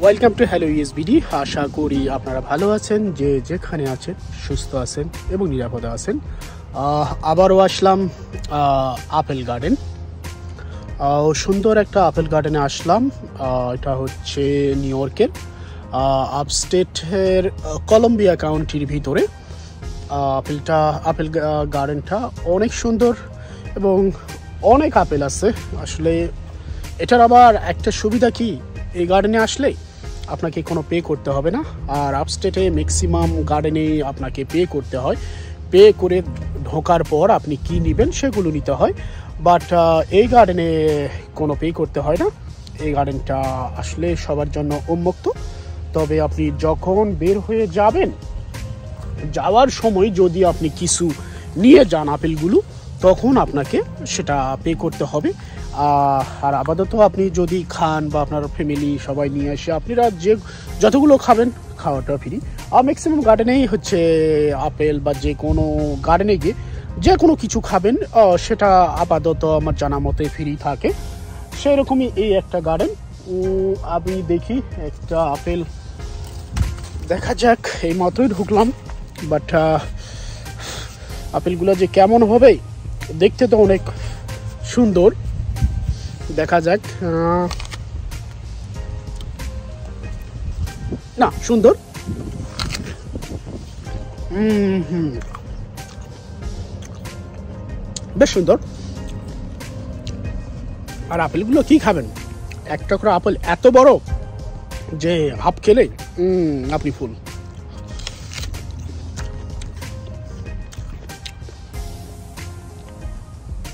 Welcome to hello USBD। আশা করি আপনারা ভালো আছেন, যে যেখানে আছেন সুস্থ আছেন এবং নিরাপদে আছেন। আবারও আসলাম আপেল গার্ডেন। সুন্দর একটা আপেল গার্ডেনে আসলাম। এটা হচ্ছে নিউ ইয়র্কের আপস্টেটের কলম্বিয়া কাউন্টির ভিতরে। আপেল গার্ডেনটা অনেক সুন্দর এবং অনেক আপেল আছে। আসলে এটার আবার একটা সুবিধা কি, এই গার্ডেনে আসলে আপনাকে কোনো পে করতে হবে না। আর আপস্টেটে ম্যাক্সিমাম গার্ডেনে আপনাকে পে করতে হয়। পে করে ঢোকার পর আপনি কি নেবেন সেগুলো নিতে হয়, বাট এই গার্ডেনে কোনো পে করতে হয় না। এই গার্ডেনটা আসলে সবার জন্য উন্মুক্ত। তবে আপনি যখন বের হয়ে যাবেন, যাওয়ার সময় যদি আপনি কিছু নিয়ে যান আপেলগুলো, তখন আপনাকে সেটা পে করতে হবে। আর আপাতত আপনি যদি খান বা আপনার ফ্যামিলি সবাই নিয়ে এসে আপনারা যতগুলো খাবেন খাওয়াটা ফ্রি। আর ম্যাক্সিমাম গার্ডেনেই হচ্ছে আপেল বা যে কোনো গার্ডেনে গিয়ে যে কোনো কিছু খাবেন সেটা আপাতত আমার জানা মতে ফ্রি থাকে। সেরকমই এই একটা গার্ডেন। আমি দেখি একটা আপেল দেখা যাক। এই মাত্রই ঢুকলাম, বাট আপেলগুলো যে কেমন হবে, দেখতে তো অনেক সুন্দর। দেখা যাক। না, সুন্দর। বেশ সুন্দর। আর আপেলগুলো কি খাবেন, একটা করে আপেল এত বড় যে হাফ খেলে আপনি ফুল।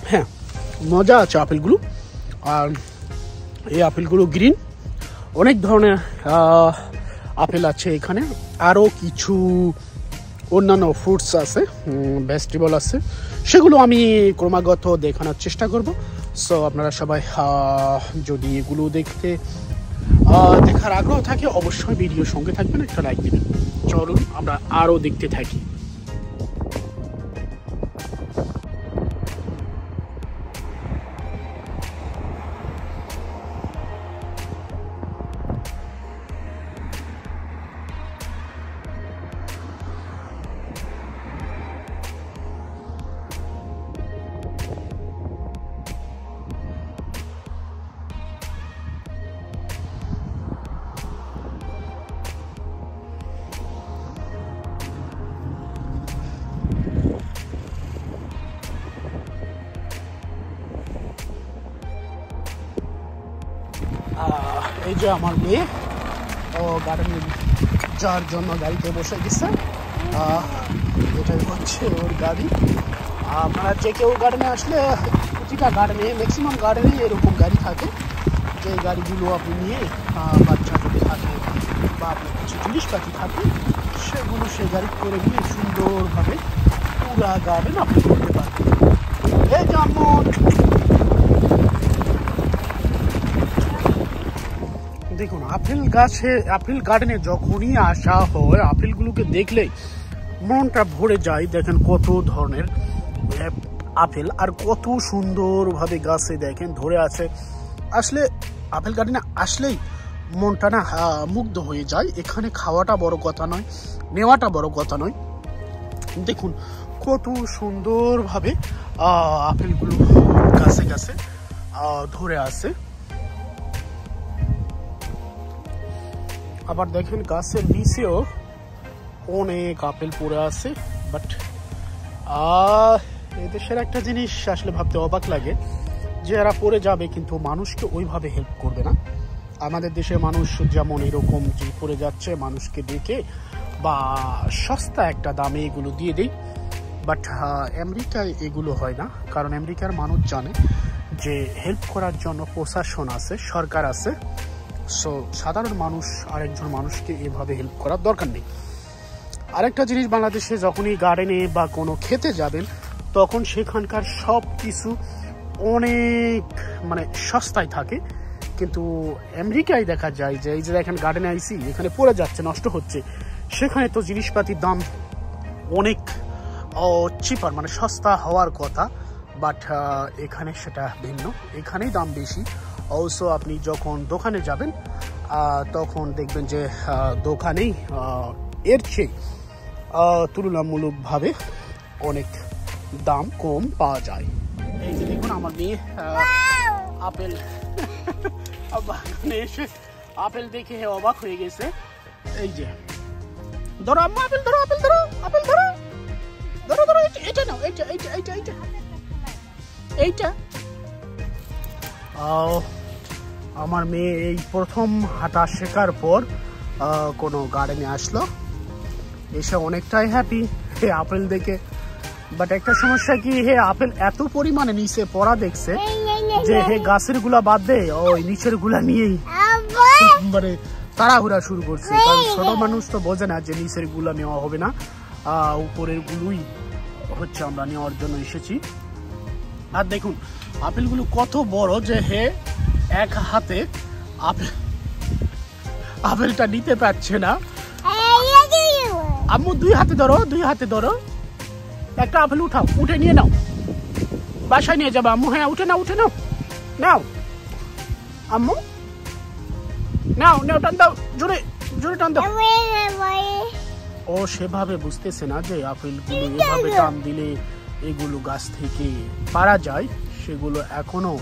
হ্যাঁ, মজা আছে আপেলগুলো। আর এই আপেলগুলো গ্রিন। অনেক ধরনের আপেল আছে এখানে। আরও কিছু অন্যান্য ফ্রুটস আছে, ভেজিটেবল আছে, সেগুলো আমি ক্রমাগত দেখানোর চেষ্টা করব। সো আপনারা সবাই যদি এগুলো দেখার আগ্রহ থাকে, অবশ্যই ভিডিওর সঙ্গে থাকবেন, একটা লাইক দেবেন। চলুন আমরা আরও দেখতে থাকি। এই যে আমার মেয়ে গার্ডেনে যাওয়ার জন্য গাড়িতে বসে গেছে। এটাই হচ্ছে ওর গাড়ি। আপনারা যে কেউ গার্ডেনে আসলে, প্রতিটা গার্ডেনে ম্যাক্সিমাম গার্ডেনে এরকম গাড়ি থাকে, যে গাড়িগুলো আপনি নিয়ে বাচ্চা যদি থাকে বা আপনার কিছু জিনিসপাতি থাকে, সেগুলো সেই গাড়ি করে নিয়ে সুন্দরভাবে পুরা গার্ডেন আপনি করতে পারবেন। এই যেমন দেখুন, আপেল গার্ডেনে যখনই আসা হয়, আপেলগুলোকে দেখলে মনটা ভরে যায়। দেখেন কত ধরনের আপেল, আর কত সুন্দরভাবে গাছে দেখেন ধরে আছে। আসলে আপেল গার্ডেনে আসলেই মনটা না মুগ্ধ হয়ে যায়। এখানে খাওয়াটা বড় কথা নয়, নেওয়াটা বড় কথা নয়। দেখুন কত সুন্দরভাবে আপেলগুলো গাছে গাছে ধরে আছে। আবার দেখেন গাছের নিচেও অনেক আপেল পড়ে আছে। বাট এদেশের একটা জিনিস আসলে ভাবতে অবাক লাগে, যে এরা পড়ে যাবে কিন্তু মানুষকে ওইভাবে হেল্প করবে না। আমাদের দেশের মানুষ যেমন এরকম যে পড়ে যাচ্ছে, মানুষকে ডেকে বা সস্তা একটা দামে এগুলো দিয়ে দেয়। বাট আমেরিকায় এগুলো হয় না, কারণ আমেরিকার মানুষ জানে যে হেল্প করার জন্য প্রশাসন আছে, সরকার আছে। সো সাধারণ মানুষ আরেকজন মানুষকে এভাবে হেল্প করার দরকার নেই। আরেকটা জিনিস, বাংলাদেশে যখনই গার্ডেনে বা কোনো খেতে যাবেন, তখন সেখানকার সব কিছু অনেক সস্তায় থাকে। কিন্তু আমেরিকায় দেখা যায় যে এই যে দেখেন গার্ডেনে আইসি, এখানে পড়ে যাচ্ছে, নষ্ট হচ্ছে। সেখানে তো জিনিসপাতির দাম অনেক চিপার, সস্তা হওয়ার কথা, বাট এখানে সেটা ভিন্ন। এখানেই দাম বেশি। অলসো আপনি যখন দোকানে যাবেন তখন দেখবেন যে দোকানেই এর চেয়ে তুলনামূলকভাবে অনেক দাম কম পাওয়া যায়। এই যে দেখুন আমার মেয়ে আপেল বাগানে এসে আপেল দেখে অবাক হয়ে গেছে। এই যে ধরো আম্মা আপেল ধরো, আপেল ধরো, আপেল ধরো, ধরো ধরো, এটা নাও, এইটা এইটা এইটা এইটা এইটা। আমার মেয়ে এই প্রথম হাঁটা শেখার পর কোনো গার্ডেনে আসলো, এসে অনেকটাই হ্যাপি আপেল দেখে। বাট একটা সমস্যা কি, আপেল এত পরিমাণে নিচে পড়া দেখছে যে গাছের গুলা বাদ দে ওই নিচের গুলা নিয়েই মানে তাড়াহুড়া শুরু করছে। কারণ ছোট মানুষ তো বোঝে না যে নিচের গুলা নেওয়া হবে না, উপরের গুলোই হচ্ছে আমরা নেওয়ার জন্য এসেছি। আর দেখুন আপেলগুলো কত বড় যে এক হাতে আপেলটা নিতে পারছে না। আম্মু দুই হাতে ধরো, দুই হাতে ধরো, একটা আপেল উঠাও, উঠে নিয়ে নাও, বাসায় নিয়ে যাবো আম্মু। হ্যাঁ উঠে নাও, উঠে নাও, নাও আম্মু, নাও নাও, টান দাও, জোরে জোরে টান দাও। ও সেভাবে বুঝতেছে না যে আপেলগুলো এভাবে টান দিলে এগুলো গাছ থেকে পারা যায়, সেগুলো এখনো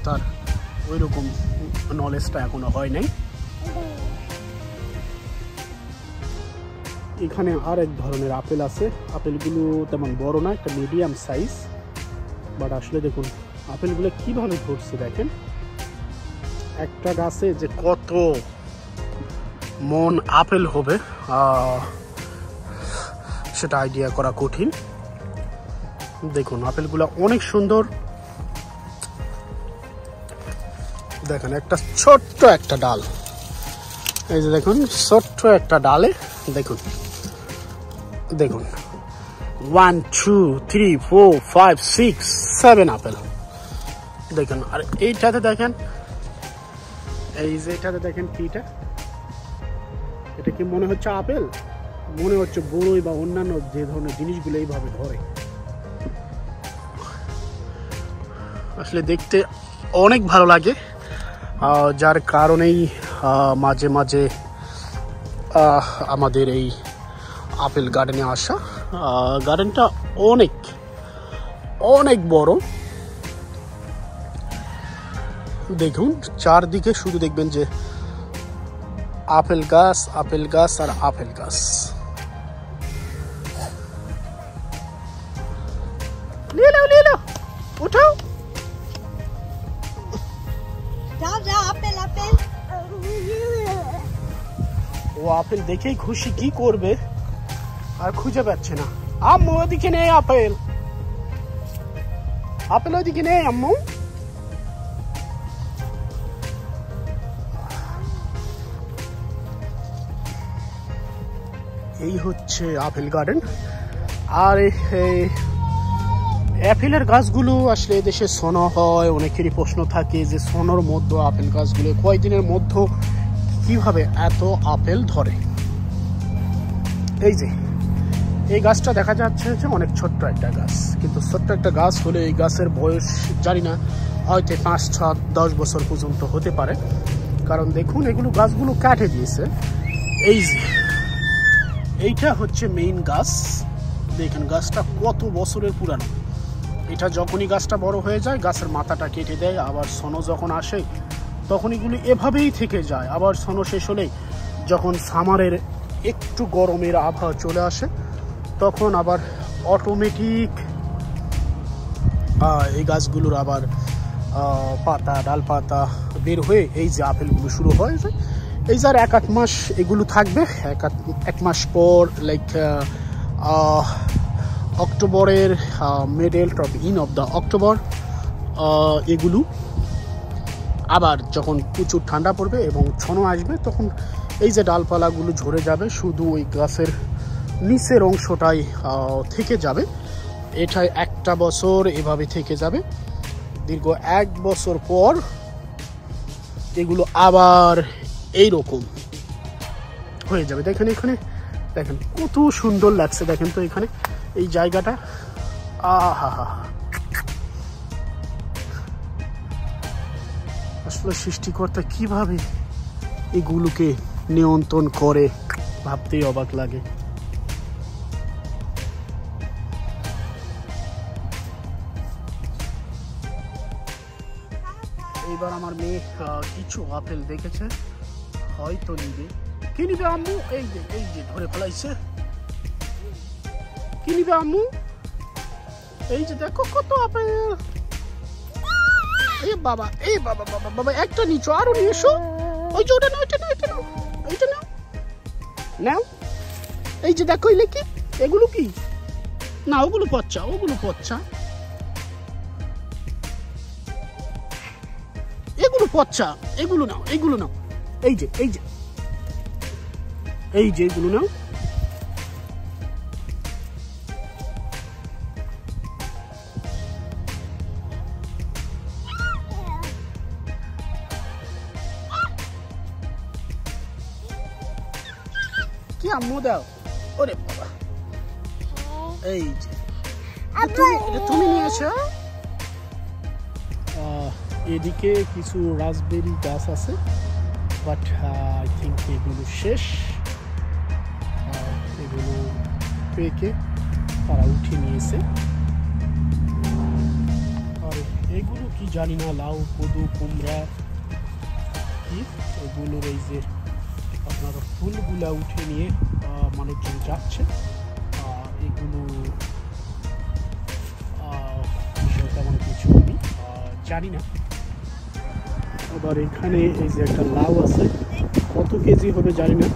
তার ওই রকম নলেজটা এখনো হয় নাই। এখানে আর এক ধরনের আপেল আছে, আপেলগুলো তেমন বড় না, একটা মিডিয়াম সাইজ। বাট আসলে দেখুন আপেলগুলো কিভাবে ধরছে, দেখেন একটা গাছে যে কত মন আপেল হবে সেটা আইডিয়া করা কঠিন। দেখুন আপেলগুলো অনেক সুন্দর, দেখেন একটা ছোট্ট একটা ডাল, এই যে দেখুন ছোট্ট একটা ডালে দেখুন দেখুন 1 2 3 4 5 6 7 আপেল দেখুন। আর এইটাতে দেখেন, এই যে এটাতে দেখেন কিটা, এটা কি মনে হচ্ছে আপেল? মনে হচ্ছে বড়ই বা অন্যান্য যে ধরনের জিনিসগুলো এইভাবে ধরে। আসলে দেখতে অনেক ভালো লাগে, যার কারণেই মাঝে মাঝে আমাদের এই আপেল গার্ডেনে আসা। গার্ডেনটা অনেক অনেক বড়, দেখুন চারদিকে শুধু দেখবেন যে আপেল গাছ, আপেল গাছ আর আপেল গাছ। নিয়ে নাও, নিয়ে নাও, উঠাও। আপেল আপেল, ও আপেল দেখেই খুশি, কি করবে আর খুঁজে পাচ্ছে না। আম্মু ওদিকে নেই আপেল, আপেল ওদিকে নেই আম্মু। এই হচ্ছে আপেল গার্ডেন। আর এই অ্যাপেলের গাছগুলো আসলে দেশে সোনো হয়, অনেকেরই প্রশ্ন থাকে যে সোনোর মধ্যে আপেল গাছগুলো কয়েকদিনের মধ্যে কিভাবে এত আপেল ধরে। এই যে এই গাছটা দেখা যাচ্ছে যে অনেক ছোট্ট একটা গাছ, কিন্তু ছোট্ট একটা গাছ হলে এই গাছের বয়স জানি না, হয়তো 5 6 10 বছর পর্যন্ত হতে পারে। কারণ দেখুন এগুলো গাছগুলো কাটে দিয়েছে। এই যে এইটা হচ্ছে মেইন গাছ, দেখেন গাছটা কত বছরের পুরানো। এটা যখনই গাছটা বড় হয়ে যায় গাছের মাথাটা কেটে দেয়, আবার সোনো যখন আসে তখন এগুলো এভাবেই থেকে যায়। আবার সোনো শেষ হলে যখন সামারের একটু গরমের আবহাওয়া চলে আসে তখন আবার অটোমেটিক এই গাছগুলোর আবার পাতা, ডালপাতা বের হয়ে এই যে আপেলগুলো শুরু হয়ে যায়। এই যে আর 1-8 মাস এগুলো থাকবে, 1 মাস পর লাইক অক্টোবরের middle top in of the October এগুলো আবার যখন প্রচুর ঠান্ডা পড়বে এবং ছনো আসবে তখন এই যে ডালপালাগুলো ঝরে যাবে, শুধু ওই গাছের নিচের অংশটাই থেকে যাবে। এটাই 1টা বছর এভাবে থেকে যাবে। দীর্ঘ 1 বছর পর এগুলো আবার এই রকম হয়ে যাবে। দেখেন এখানে দেখেন কত সুন্দর লাগছে, দেখেন তো এখানে এই জায়গাটা, আহা হা। আসলে সৃষ্টিকর্তা কিভাবে এগুলোকে নিয়ন্ত্রণ করে ভাবতেই অবাক লাগে। এইবার আমার মেয়ে কিছু আপেল দেখেছে, হয়তো নিবে। কি নিবে আম্মু? এই যে ধরে ফেলাইছে। কি নিবে আম্মু? এই যে দেখো কত আপেল। এই বাবা বাবা একটা নিচো, আরো নিয়ে এসো। ওই যে ওটা নাও, এটা নাও, এইটা নাও, নাও। এই যে দেখো এগুলো কি, এগুলো কি না, ওগুলো পচ্চা, এগুলো পচ্চা, এগুলো নাও, এই যে এগুলো নাও। কি আম্মু দাও? ওরে বাবা, এই যে তুমি নিয়ে এসো। এদিকে কিছু রাসবেরি গাছ আছে, বাট আই থিঙ্ক এগুলো শেষ। এগুলো পেকে তারা উঠে নিয়েছে। আর এগুলো কি জানি না, লাউ, কদু, কুমড়া কি এগুলোর এই যে আপনার ফুলগুলা উঠে নিয়ে মানুষজন যাচ্ছে। এগুলো বিষয় তেমন কিছু আমি জানি না। আবার এখানে এই যে একটা লাউ আছে, কত কেজি হবে জানি না,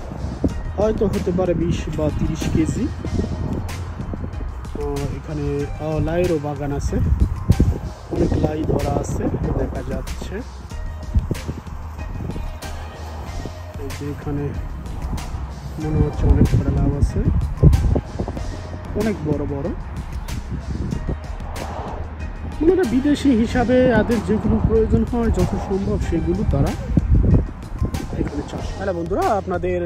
হয়তো হতে পারে 20 বা 30 কেজি। এখানে লাইয়েরও বাগান আছে, অনেক লাই ধরা আছে দেখা যাচ্ছে। এই যে এখানে মনে হচ্ছে অনেক বড় লাউ আছে, অনেক বড় বড়। মনে হয় বিদেশি হিসাবে তাদের যেগুলো প্রয়োজন হয় যত সম্ভব সেগুলো তারা এখানে চাষ। হ্যালো বন্ধুরা, আপনাদের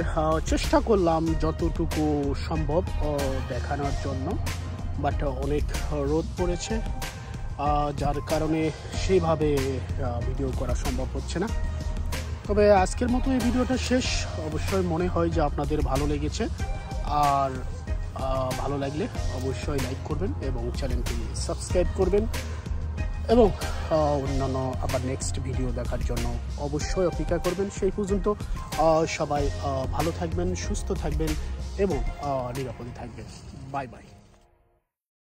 চেষ্টা করলাম যতটুকু সম্ভব দেখানোর জন্য, বাট অনেক রোদ পড়েছে, যার কারণে সেইভাবে ভিডিও করা সম্ভব হচ্ছে না। তবে আজকের মতো এই ভিডিওটা শেষ। অবশ্যই মনে হয় যে আপনাদের ভালো লেগেছে, আর ভালো লাগলে অবশ্যই লাইক করবেন এবং চ্যানেলটি সাবস্ক্রাইব করবেন, এবং অন্যান্য আবার নেক্সট ভিডিও দেখার জন্য অবশ্যই অপেক্ষা করবেন। সেই পর্যন্ত সবাই ভালো থাকবেন, সুস্থ থাকবেন এবং নিরাপদে থাকবেন। Bye bye.